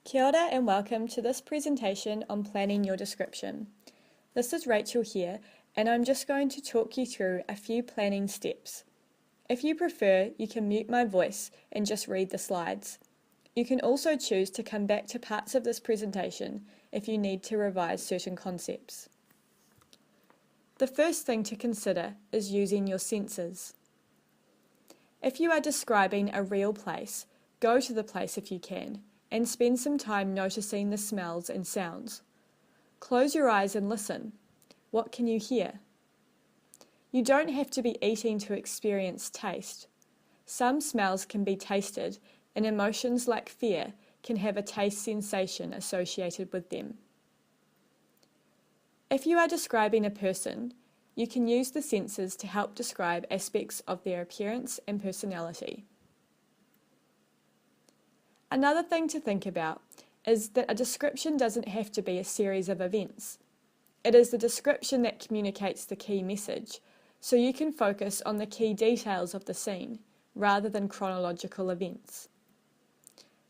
Kia ora and welcome to this presentation on planning your description. This is Rachel here, and I'm just going to talk you through a few planning steps. If you prefer, you can mute my voice and just read the slides. You can also choose to come back to parts of this presentation if you need to revise certain concepts. The first thing to consider is using your senses. If you are describing a real place, go to the place if you can, and spend some time noticing the smells and sounds. Close your eyes and listen. What can you hear? You don't have to be eating to experience taste. Some smells can be tasted, and emotions like fear can have a taste sensation associated with them. If you are describing a person, you can use the senses to help describe aspects of their appearance and personality. Another thing to think about is that a description doesn't have to be a series of events. It is the description that communicates the key message, so you can focus on the key details of the scene rather than chronological events.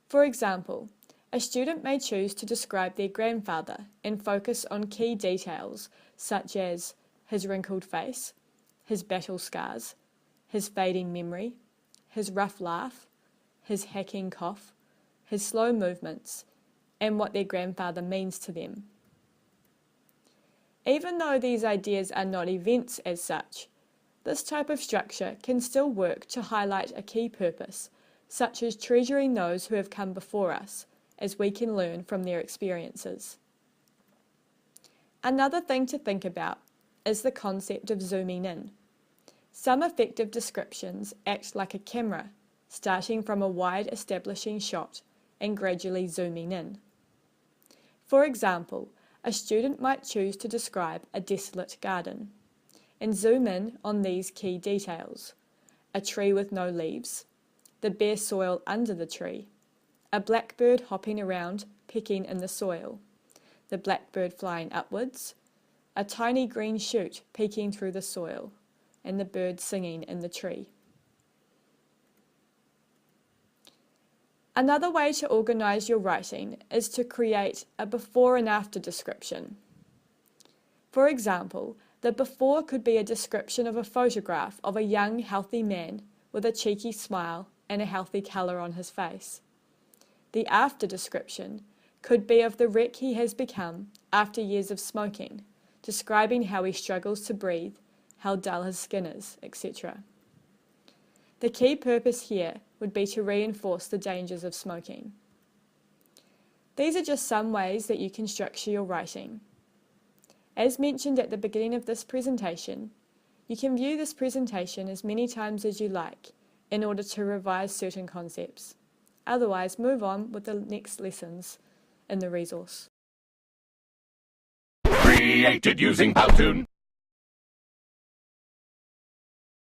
For example, a student may choose to describe their grandfather and focus on key details such as his wrinkled face, his battle scars, his fading memory, his rough laugh, his hacking cough, his slow movements, and what their grandfather means to them. Even though these ideas are not events as such, this type of structure can still work to highlight a key purpose, such as treasuring those who have come before us, as we can learn from their experiences. Another thing to think about is the concept of zooming in. Some effective descriptions act like a camera, starting from a wide establishing shot and gradually zooming in. For example, a student might choose to describe a desolate garden and zoom in on these key details: a tree with no leaves, the bare soil under the tree, a blackbird hopping around pecking in the soil, the blackbird flying upwards, a tiny green shoot peeking through the soil, and the bird singing in the tree. Another way to organise your writing is to create a before and after description. For example, the before could be a description of a photograph of a young, healthy man with a cheeky smile and a healthy colour on his face. The after description could be of the wreck he has become after years of smoking, describing how he struggles to breathe, how dull his skin is, etc. The key purpose here would be to reinforce the dangers of smoking. These are just some ways that you can structure your writing. As mentioned at the beginning of this presentation, you can view this presentation as many times as you like in order to revise certain concepts. Otherwise, move on with the next lessons in the resource. Created using Powtoon.